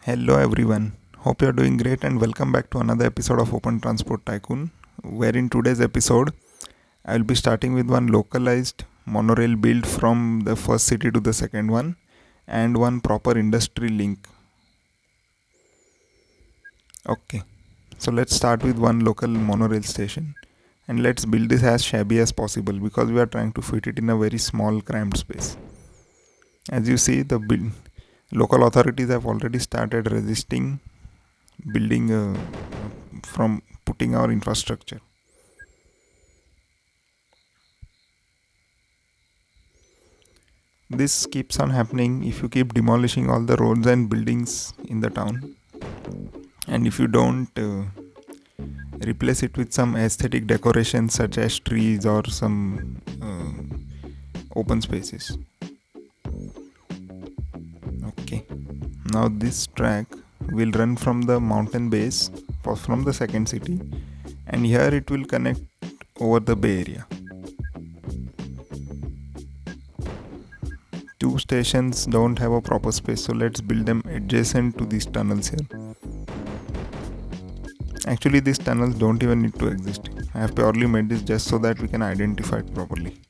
Hello everyone. Hope you are doing great and welcome back to another episode of Open Transport Tycoon. Where in today's episode, I will be starting with one localized monorail build from the first city to the second one and one proper industry link. Okay, so let's start with one local monorail station and let's build this as shabby as possible because we are trying to fit it in a very small cramped space. As you see, local authorities have already started resisting building from putting our infrastructure. This keeps on happening if you keep demolishing all the roads and buildings in the town, and if you don't replace it with some aesthetic decorations such as trees or some open spaces. Okay, now this track will run from the mountain base from the second city, and here it will connect over the bay area. Two stations don't have a proper space, so let's build them adjacent to these tunnels here. Actually, these tunnels don't even need to exist. I have purely made this just so that we can identify it properly.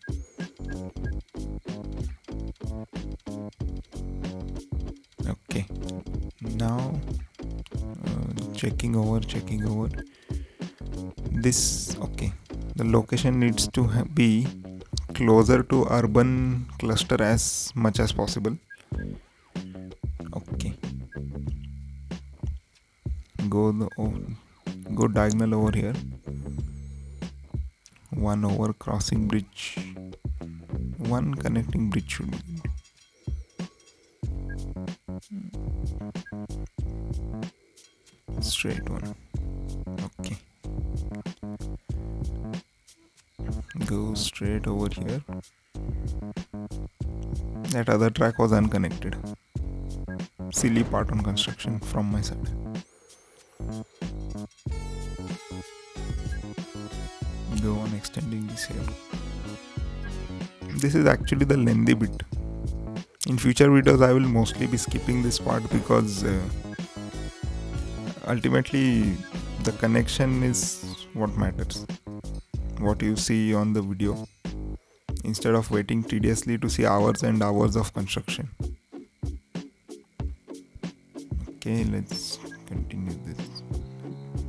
Okay, now checking over this. Okay, the location needs to be closer to urban cluster as much as possible. Okay, go diagonal over here. One over crossing bridge, one connecting bridge should be straight one. Okay, go straight over here. That other track was unconnected. Silly part on construction from my side. Go on extending this here. This is actually the lengthy bit. In future videos I will mostly be skipping this part because ultimately the connection is what matters, what you see on the video, instead of waiting tediously to see hours and hours of construction. Okay, let's continue this.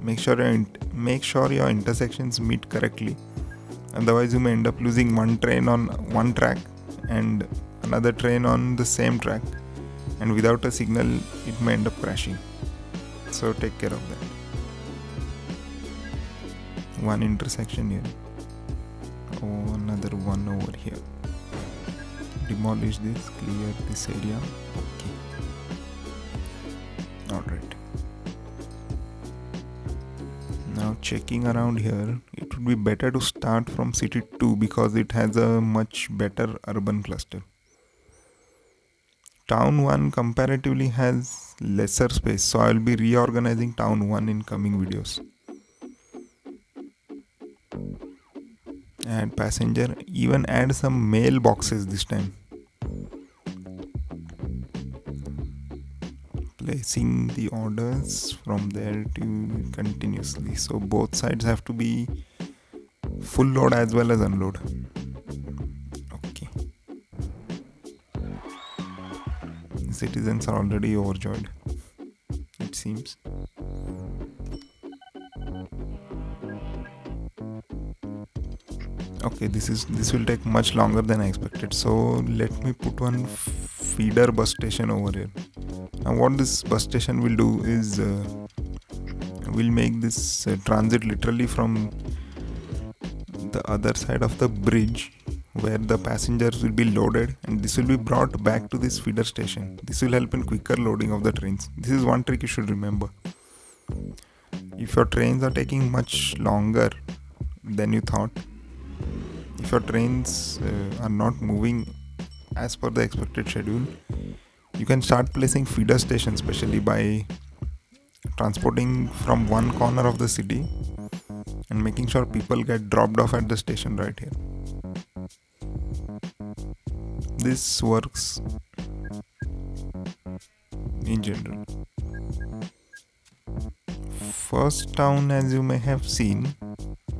Make sure your intersections meet correctly, otherwise you may end up losing one train on one track and another train on the same track, and without a signal it may end up crashing. So take care of that. One intersection here. Oh, another one over here. Demolish this, clear this area. Okay. Alright. Now checking around here, it would be better to start from city 2 because it has a much better urban cluster. Town 1 comparatively has lesser space, so I will be reorganizing town 1 in coming videos. Add passenger, even add some mailboxes this time. Placing the orders from there to continuously, so both sides have to be full load as well as unload. Okay, citizens are already overjoyed, it seems. Okay, this will take much longer than I expected, so let me put one feeder bus station over here. Now what this bus station will do is will make this transit literally from the other side of the bridge where the passengers will be loaded, and this will be brought back to this feeder station. This will help in quicker loading of the trains. This is one trick you should remember. If your trains are taking much longer than you thought, if your trains are not moving as per the expected schedule, you can start placing feeder stations, especially by transporting from one corner of the city and making sure people get dropped off at the station right here. This works in general. first town, as you may have seen,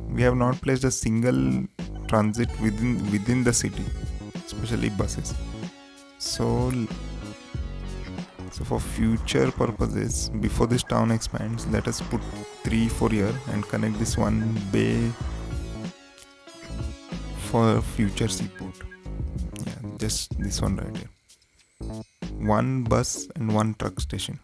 we have not placed a single transit within the city, especially buses. So for future purposes, before this town expands, let us put 3-4 here and connect this one bay for future seaport. Yeah, just this one right here. One bus and one truck station.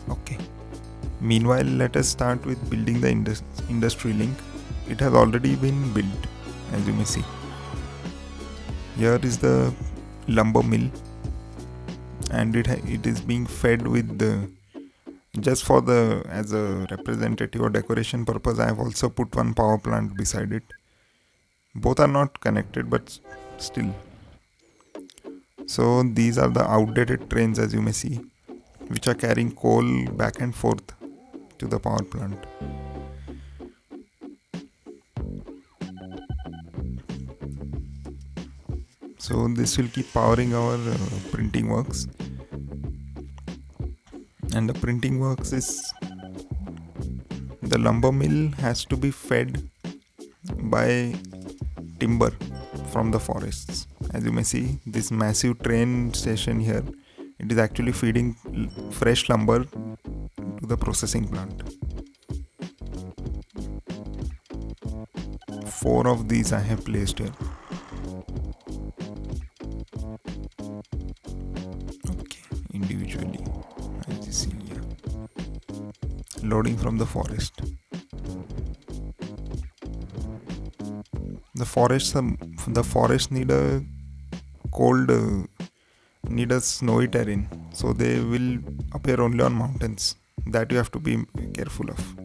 Okay. Meanwhile, let us start with building the industry link. It has already been built, as you may see. Here is the lumber mill, and it is being fed with the, just for the, as a representative or decoration purpose, I have also put one power plant beside it. Both are not connected, but still. So these are the outdated trains, as you may see, which are carrying coal back and forth to the power plant. So this will keep powering our printing works. And the printing works is, the lumber mill has to be fed by timber from the forests. As you may see, this massive train station here, it is actually feeding fresh lumber to the processing plant. 4 of these I have placed here. Okay, individually, as you see here. Loading from the forest. The forests need a cold, need a snowy terrain, so they will appear only on mountains. That you have to be careful of.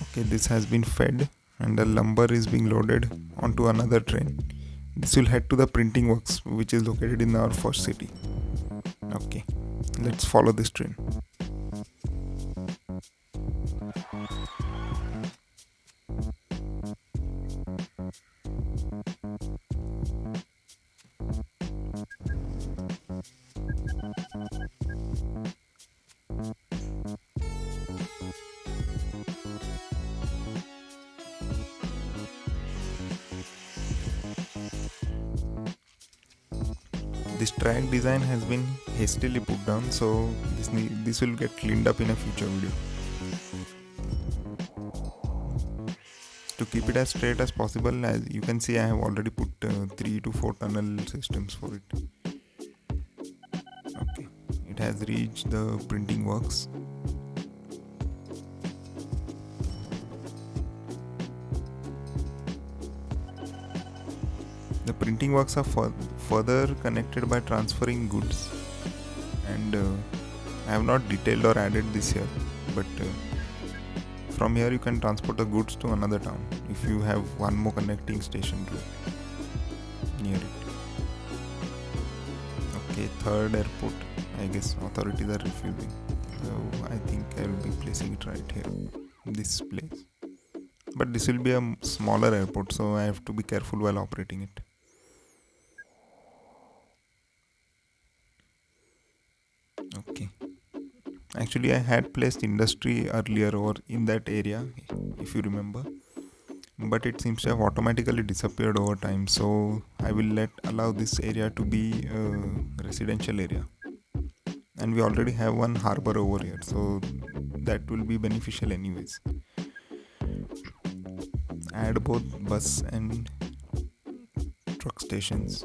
Okay, this has been fed and the lumber is being loaded onto another train. This will head to the printing works, which is located in our first city. Okay, let's follow this train. This track design has been hastily put down, so this will get cleaned up in a future video. To keep it as straight as possible, as you can see, I have already put 3 to 4 tunnel systems for it. Okay, it has reached the printing works. The printing works are further connected by transferring goods, and I have not detailed or added this here, but from here you can transport the goods to another town if you have one more connecting station near it. Okay, third airport, I guess authorities are refusing, so I think I will be placing it right here, this place. But this will be a smaller airport, so I have to be careful while operating it. Okay, actually I had placed industry earlier or in that area, if you remember, but it seems to have automatically disappeared over time, so I will allow this area to be a residential area. And we already have one harbor over here, so that will be beneficial anyways. Add both bus and truck stations.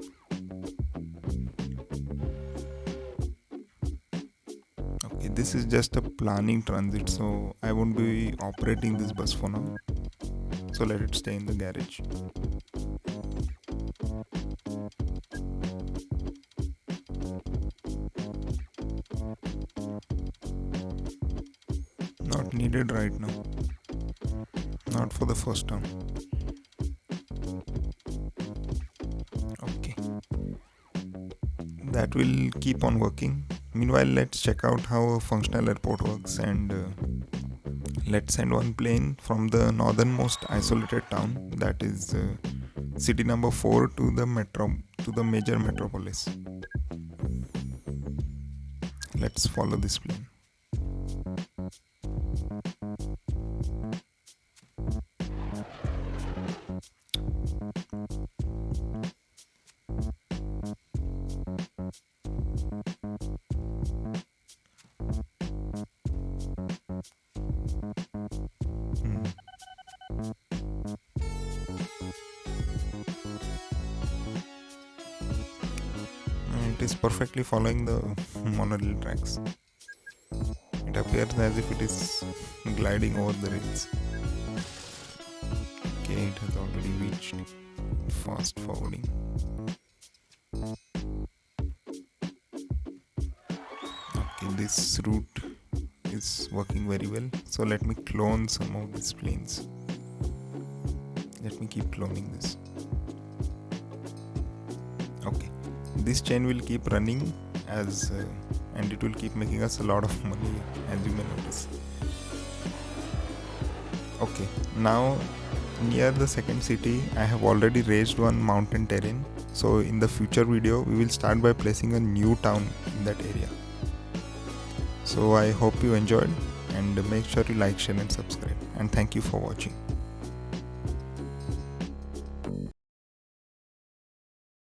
Okay, this is just a planning transit, so I won't be operating this bus for now, so let it stay in the garage. Not needed right now, not for the first time. that will keep on working. Meanwhile, let's check out how a functional airport works, and let's send one plane from the northernmost isolated town, that is city number 4, to the major metropolis. Let's follow this plane. It is perfectly following the monorail tracks. It appears as if it is gliding over the rails. Okay, it has already reached. Fast forwarding. Okay, this route is working very well. So let me clone some of these planes. Let me keep cloning this. Okay, this chain will keep running and it will keep making us a lot of money, as you may notice. Okay, now near the second city I have already raised one mountain terrain. So in the future video we will start by placing a new town in that area. So I hope you enjoyed, and make sure you like, share and subscribe, and thank you for watching.